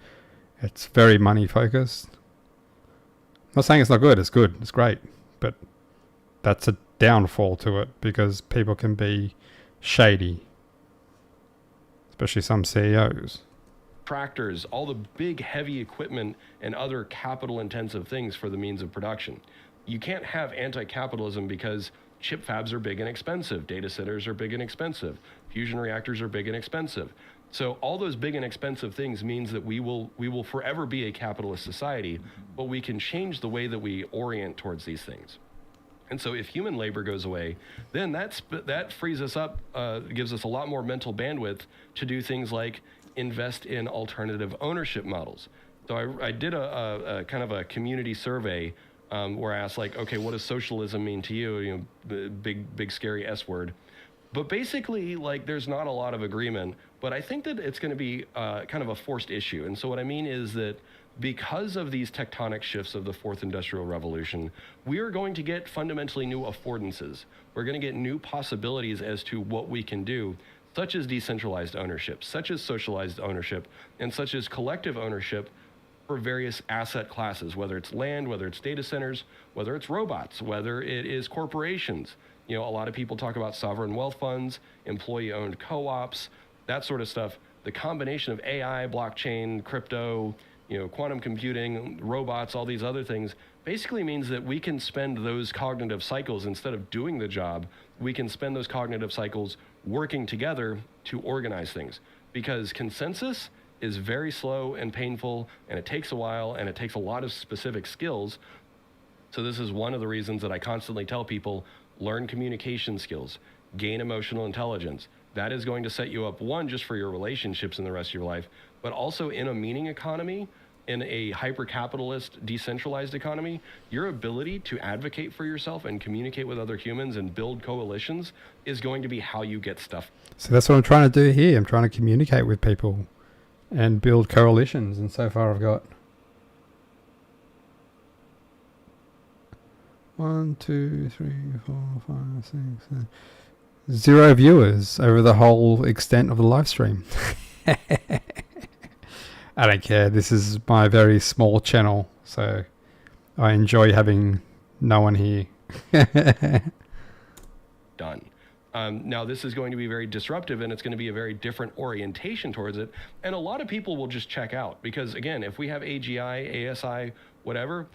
it's very money focused. I'm not saying it's not good, it's good, it's great. But that's a downfall to it because people can be shady, especially some CEOs. Tractors, all the big heavy equipment and other capital intensive things for the means of production. You can't have anti-capitalism because chip fabs are big and expensive, data centers are big and expensive, fusion reactors are big and expensive. So all those big and expensive things means that we will forever be a capitalist society, but we can change the way that we orient towards these things. And so if human labor goes away, then that frees us up, gives us a lot more mental bandwidth to do things like invest in alternative ownership models. So I did a kind of a community survey where I asked, like, okay, what does socialism mean to you? You know, the big scary S word. But basically, like, there's not a lot of agreement. But I think that it's going to be kind of a forced issue. And so what I mean is that because of these tectonic shifts of the fourth industrial revolution, we are going to get fundamentally new affordances. We're going to get new possibilities as to what we can do, such as decentralized ownership, such as socialized ownership, and such as collective ownership for various asset classes, whether it's land, whether it's data centers, whether it's robots, whether it is corporations. You know, a lot of people talk about sovereign wealth funds, employee-owned co-ops, that sort of stuff. The combination of AI, blockchain, crypto, you know, quantum computing, robots, all these other things, basically means that we can spend those cognitive cycles, instead of doing the job, we can spend those cognitive cycles working together to organize things. Because consensus is very slow and painful, and it takes a while, and it takes a lot of specific skills. So this is one of the reasons that I constantly tell people, learn communication skills, gain emotional intelligence. That is going to set you up, one, just for your relationships in the rest of your life, but also in a meaning economy, in a hyper-capitalist, decentralized economy, your ability to advocate for yourself and communicate with other humans and build coalitions is going to be how you get stuff. So that's what I'm trying to do here. I'm trying to communicate with people and build coalitions, and so far I've got 1, 2, 3, 4, 5, 6, 7, 0 viewers over the whole extent of the live stream. I don't care. This is my very small channel, so I enjoy having no one here. Done. Now, this is going to be very disruptive, and it's going to be a very different orientation towards it. And a lot of people will just check out because, again, if we have AGI, ASI, whatever,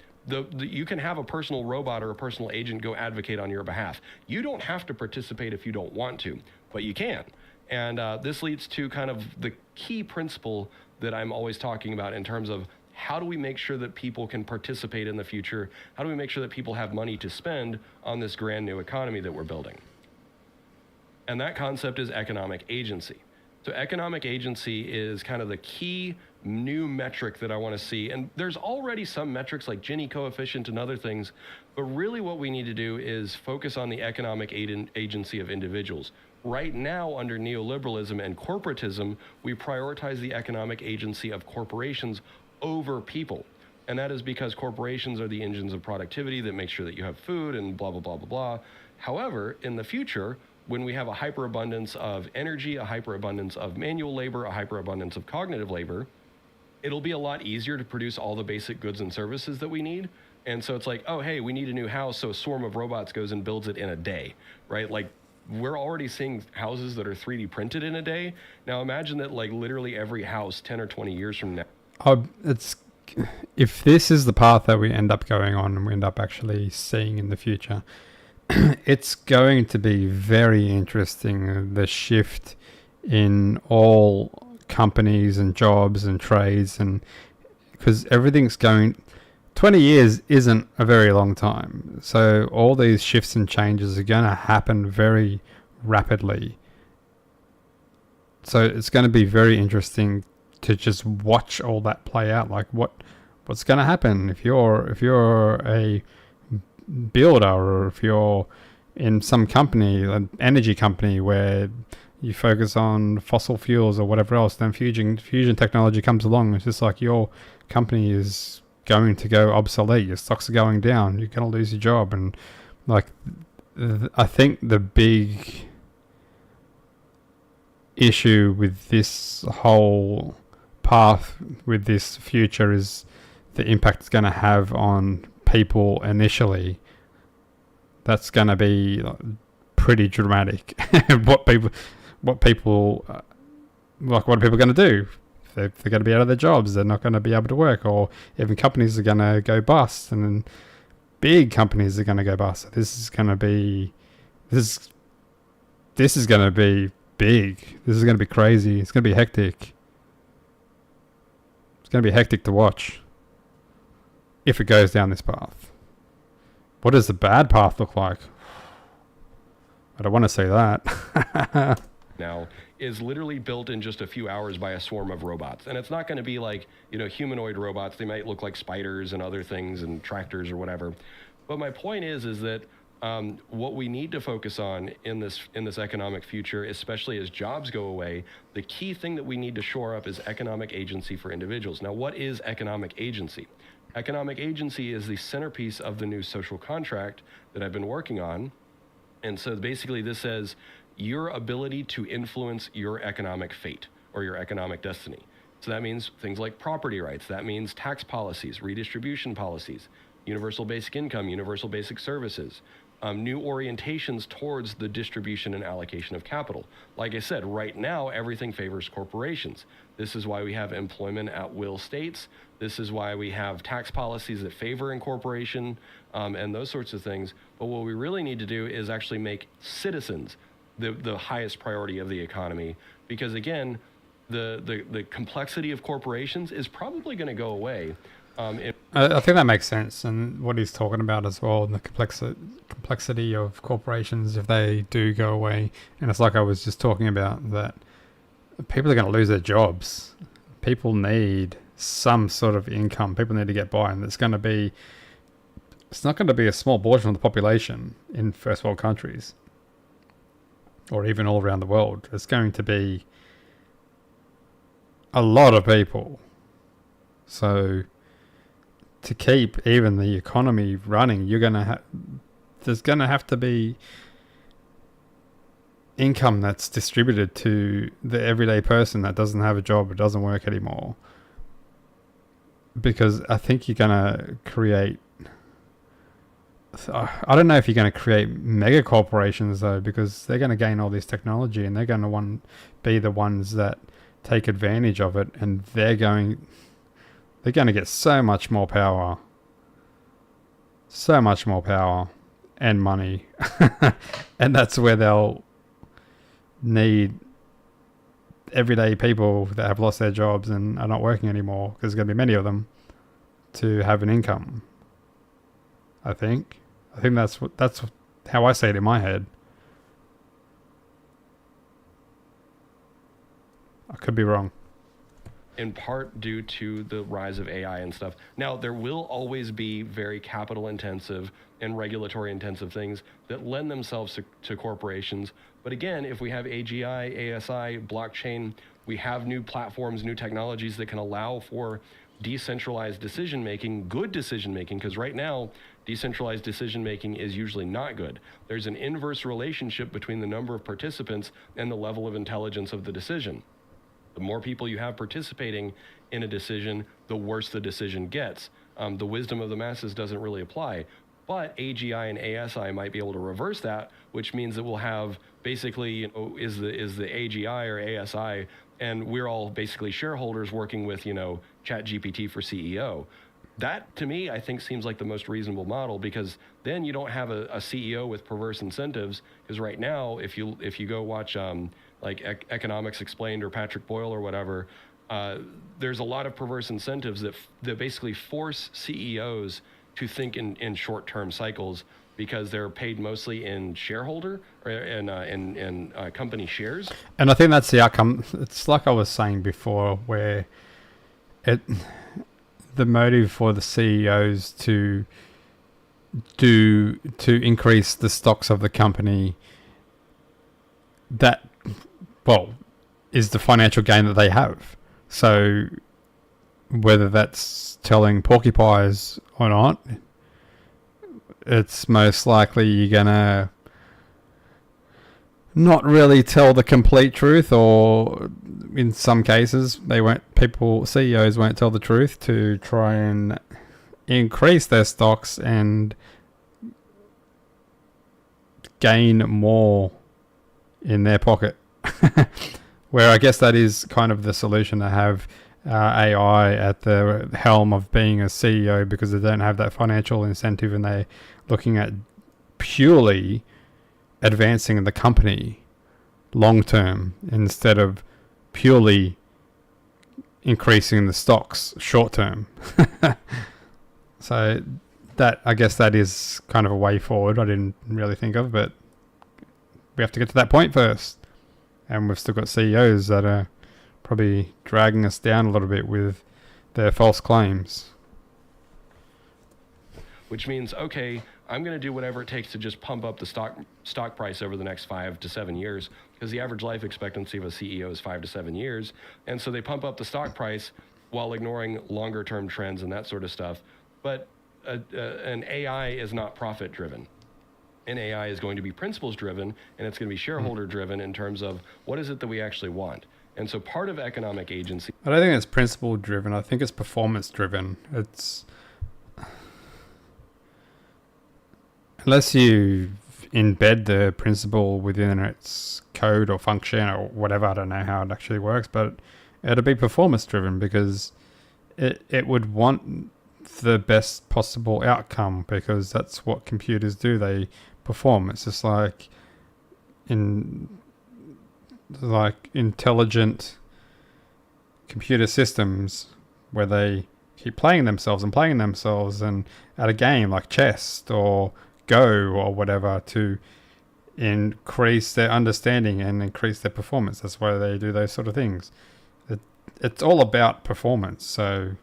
you can have a personal robot or a personal agent go advocate on your behalf. You don't have to participate if you don't want to, but you can. And this leads to kind of the key principle that I'm always talking about in terms of how do we make sure that people can participate in the future? How do we make sure that people have money to spend on this grand new economy that we're building? And that concept is economic agency. So economic agency is kind of the key new metric that I want to see. And there's already some metrics like Gini coefficient and other things, but really what we need to do is focus on the economic agency of individuals. Right now, under neoliberalism and corporatism, we prioritize the economic agency of corporations over people. And that is because corporations are the engines of productivity that make sure that you have food and blah, blah, blah, blah, blah. However, in the future, when we have a hyperabundance of energy, a hyperabundance of manual labor, a hyperabundance of cognitive labor, it'll be a lot easier to produce all the basic goods and services that we need. And so it's like, oh, hey, we need a new house, so a swarm of robots goes and builds it in a day, right? Like, we're already seeing houses that are 3D printed in a day. Now imagine that, like, literally every house 10 or 20 years from now. It's if this is the path that we end up going on and we end up actually seeing in the future, it's going to be very interesting, the shift in all companies and jobs and trades, and because everything's going 20 years isn't a very long time, so all these shifts and changes are going to happen very rapidly. So it's going to be very interesting to just watch all that play out. Like what's going to happen if you're a builder, or if you're in some company, an energy company where you focus on fossil fuels or whatever else, then fusion technology comes along. It's just like your company is going to go obsolete. Your stocks are going down. You're going to lose your job. And like, I think the big issue with this whole path with this future is the impact it's going to have on people initially. That's going to be pretty dramatic. What people what are people going to do? They're going to be out of their jobs. They're not going to be able to work, or even companies are going to go bust, and then big companies are going to go bust. This is going to be big. This is going to be crazy. It's going to be hectic. It's going to be hectic to watch if it goes down this path. What does the bad path look like? I don't want to say that. Now is literally built in just a few hours by a swarm of robots. And it's not going to be like, humanoid robots. They might look like spiders and other things and tractors or whatever. But my point is that what we need to focus on in this economic future, especially as jobs go away, the key thing that we need to shore up is economic agency for individuals. Now, what is economic agency? Economic agency is the centerpiece of the new social contract that I've been working on. And so basically this says your ability to influence your economic fate or your economic destiny. So that means things like property rights. That means tax policies, redistribution policies, universal basic income, universal basic services, new orientations towards the distribution and allocation of capital. Like I said, right now, everything favors corporations. This is why we have employment at will states. This is why we have tax policies that favor incorporation and those sorts of things. But what we really need to do is actually make citizens the highest priority of the economy, because again, the complexity of corporations is probably going to go away. I think that makes sense, and what he's talking about as well, the complexity of corporations if they do go away. And it's like I was just talking about, that people are going to lose their jobs. People need some sort of income. People need to get by, and it's not going to be a small portion of the population in first world countries, or even all around the world. It's going to be a lot of people. So to keep even the economy running, there's going to have to be income that's distributed to the everyday person that doesn't have a job or doesn't work anymore. Because I think you're going to create... I don't know if you're going to create mega corporations, though, because they're going to gain all this technology and they're going to be the ones that take advantage of it, and they're going to get so much more power and money. And that's where they'll need everyday people that have lost their jobs and are not working anymore, because there's going to be many of them, to have an income. I think that's how I say it in my head. I could be wrong. In part due to the rise of AI and stuff. Now, there will always be very capital intensive and regulatory intensive things that lend themselves to corporations. But again, if we have AGI, ASI, blockchain, we have new platforms, new technologies that can allow for decentralized decision making, good decision making, because right now, decentralized decision making is usually not good. There's an inverse relationship between the number of participants and the level of intelligence of the decision. The more people you have participating in a decision, the worse the decision gets. The wisdom of the masses doesn't really apply. But AGI and ASI might be able to reverse that, which means that we'll have basically, is the AGI or ASI and we're all basically shareholders working with, Chat GPT for CEO. That to me, I think, seems like the most reasonable model, because then you don't have a CEO with perverse incentives. Because right now, if you go watch Economics Explained or Patrick Boyle or whatever, there's a lot of perverse incentives that basically force CEOs to think in short-term cycles, because they're paid mostly in shareholder or in company shares. And I think that's the outcome. It's like I was saying before, where the motive for the CEOs to increase the stocks of the company, that, well, is the financial gain that they have. So whether that's telling porcupines or not, it's most likely you're gonna not really tell the complete truth, or in some cases CEOs won't tell the truth to try and increase their stocks and gain more in their pocket. Where I guess that is kind of the solution, to have AI at the helm of being a CEO, because they don't have that financial incentive and they're looking at purely advancing the company long term, instead of purely increasing the stocks short term. So that, I guess that is kind of a way forward I didn't really think of, but we have to get to that point first. And we've still got CEOs that are probably dragging us down a little bit with their false claims. Which means, okay, I'm going to do whatever it takes to just pump up the stock price over the next 5 to 7 years, because the average life expectancy of a CEO is 5 to 7 years. And so they pump up the stock price while ignoring longer term trends and that sort of stuff. But an AI is not profit driven. An AI is going to be principles driven, and it's going to be shareholder driven in terms of what is it that we actually want. And so part of economic agency... I don't think it's principle driven. I think it's performance driven. It's... Unless you embed the principle within its code or function or whatever, I don't know how it actually works, but it'll be performance driven, because it would want the best possible outcome, because that's what computers do. They perform. It's just like intelligent computer systems, where they keep playing themselves and at a game like chess or Go or whatever, to increase their understanding and increase their performance. That's why they do those sort of things. It's all about performance. So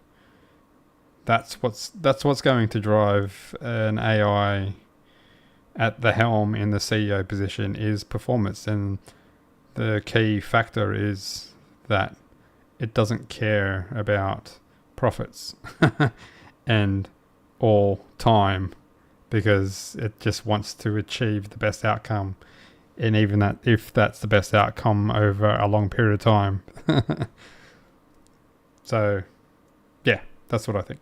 that's what's going to drive an AI at the helm in the CEO position, is performance. And the key factor is that it doesn't care about profits and or time, because it just wants to achieve the best outcome, and even that, if that's the best outcome over a long period of time. So yeah, that's what I think.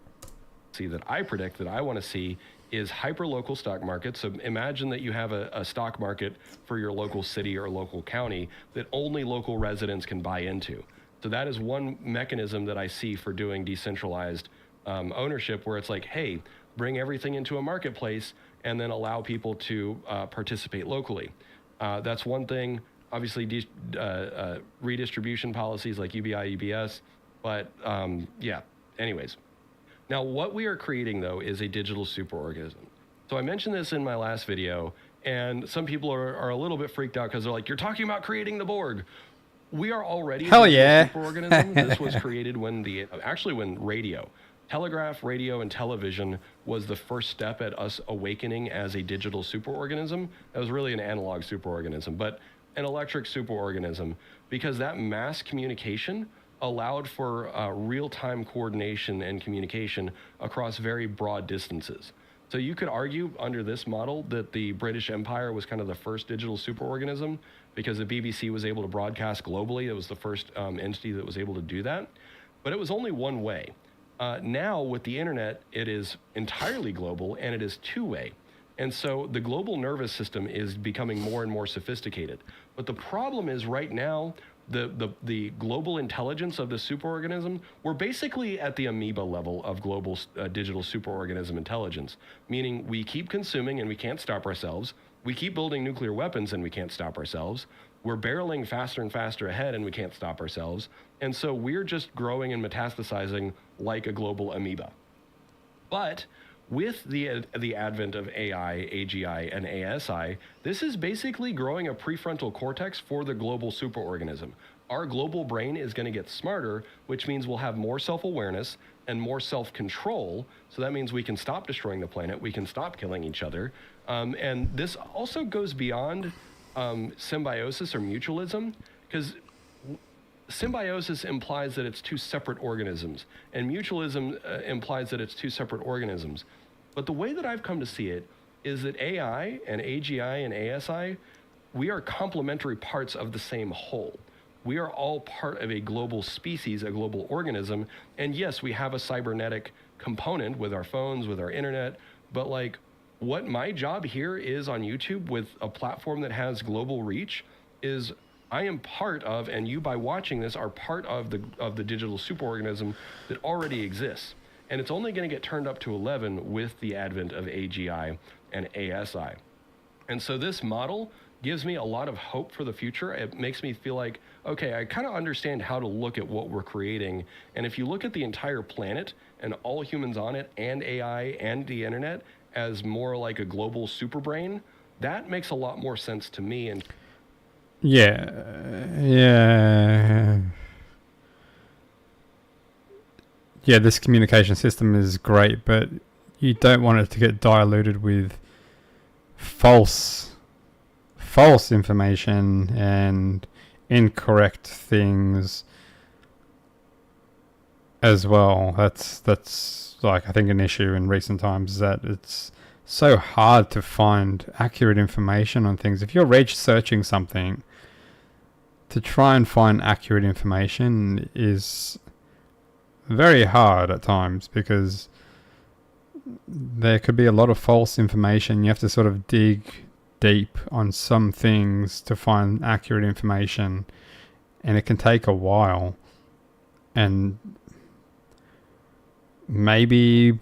See, that I predict that I want to see is hyper-local stock markets. So imagine that you have a stock market for your local city or local county that only local residents can buy into. So that is one mechanism that I see for doing decentralized ownership, where it's like, hey, bring everything into a marketplace and then allow people to participate locally. That's one thing. Obviously, redistribution policies like UBI, UBS. But yeah, anyways. Now, what we are creating, though, is a digital superorganism. So I mentioned this in my last video, and some people are a little bit freaked out because they're like, you're talking about creating the Borg. We are already a superorganism. This was created when telegraph, radio, and television was the first step at us awakening as a digital superorganism. That was really an analog superorganism, but an electric superorganism, because that mass communication allowed for real-time coordination and communication across very broad distances. So you could argue under this model that the British Empire was kind of the first digital superorganism, because the BBC was able to broadcast globally. It was the first entity that was able to do that. But it was only one way. Now, with the internet, it is entirely global, and it is two-way. And so the global nervous system is becoming more and more sophisticated. But the problem is, right now, the global intelligence of the superorganism, we're basically at the amoeba level of global digital superorganism intelligence, meaning we keep consuming and we can't stop ourselves. We keep building nuclear weapons and we can't stop ourselves. We're barreling faster and faster ahead and we can't stop ourselves. And so we're just growing and metastasizing like a global amoeba. But with the advent of AI, AGI, and ASI, this is basically growing a prefrontal cortex for the global superorganism. Our global brain is going to get smarter, which means we'll have more self-awareness and more self-control. So that means we can stop destroying the planet, we can stop killing each other. And this also goes beyond symbiosis or mutualism, because symbiosis implies that it's two separate organisms, and mutualism implies that it's two separate organisms. But the way that I've come to see it is that AI and AGI and ASI, we are complementary parts of the same whole. We are all part of a global species, a global organism. And yes, we have a cybernetic component with our phones, with our internet, but like what my job here is on YouTube with a platform that has global reach is I am part of, and you by watching this are part of the digital superorganism that already exists. And it's only going to get turned up to 11 with the advent of AGI and ASI. And so this model gives me a lot of hope for the future. It makes me feel like, okay, I kind of understand how to look at what we're creating. And if you look at the entire planet and all humans on it and AI and the internet as more like a global super brain, that makes a lot more sense to me. And yeah, this communication system is great, but you don't want it to get diluted with false information and incorrect things as well. That's like, I think an issue in recent times is that it's so hard to find accurate information on things. If you're researching something, to try and find accurate information is very hard at times, because there could be a lot of false information. You have to sort of dig deep on some things to find accurate information, and it can take a while. And maybe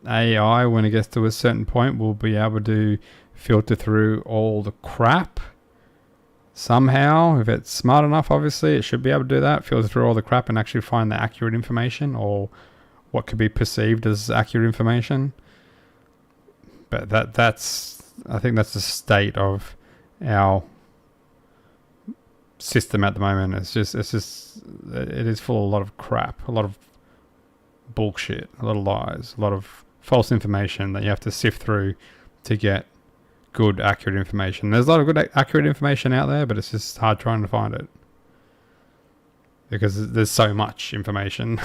AI, when it gets to a certain point, will be able to filter through all the crap somehow. If it's smart enough, obviously, it should be able to do that, filter through all the crap and actually find the accurate information, or what could be perceived as accurate information. But that's I think that's the state of our system at the moment. It is full of a lot of crap, a lot of bullshit, a lot of lies, a lot of false information that you have to sift through to get good, accurate information. There's a lot of good, accurate information out there, but it's just hard trying to find it because there's so much information.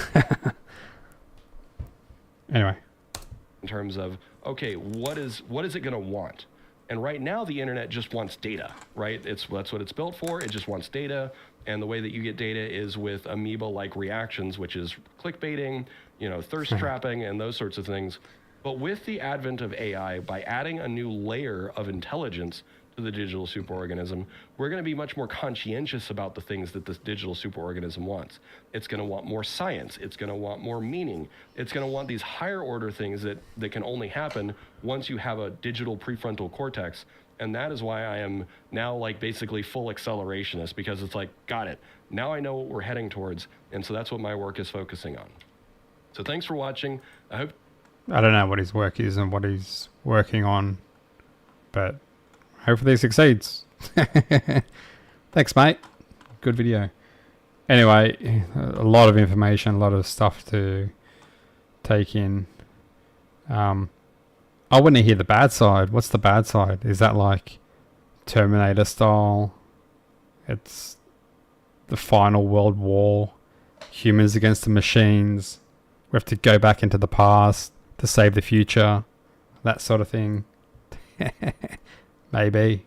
Anyway, in terms of, okay, what is it going to want? And right now, the internet just wants data, right? That's what it's built for. It just wants data. And the way that you get data is with amoeba-like reactions, which is clickbaiting, thirst trapping, and those sorts of things. But with the advent of AI, by adding a new layer of intelligence to the digital superorganism, we're going to be much more conscientious about the things that this digital superorganism wants. It's going to want more science. It's going to want more meaning. It's going to want these higher order things that can only happen once you have a digital prefrontal cortex. And that is why I am now like basically full accelerationist, because it's like, got it. Now I know what we're heading towards. And so that's what my work is focusing on. So thanks for watching. I don't know what his work is and what he's working on, but hopefully he succeeds. Thanks, mate. Good video. Anyway, a lot of information, a lot of stuff to take in. I want to hear the bad side. What's the bad side? Is that like Terminator style? It's the final world war. Humans against the machines. We have to go back into the past to save the future. That sort of thing. Maybe.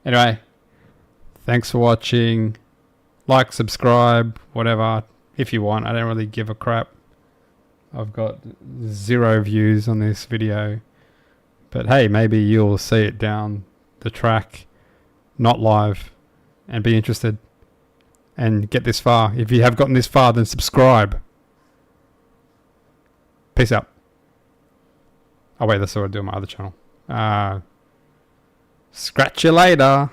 Anyway, thanks for watching. Like, subscribe, whatever, if you want. I don't really give a crap. I've got 0 views on this video. But hey, maybe you'll see it down the track, not live, and be interested. and get this far. If you have gotten this far, then subscribe. Peace out. Oh wait, that's what I do on my other channel. Scratch you later.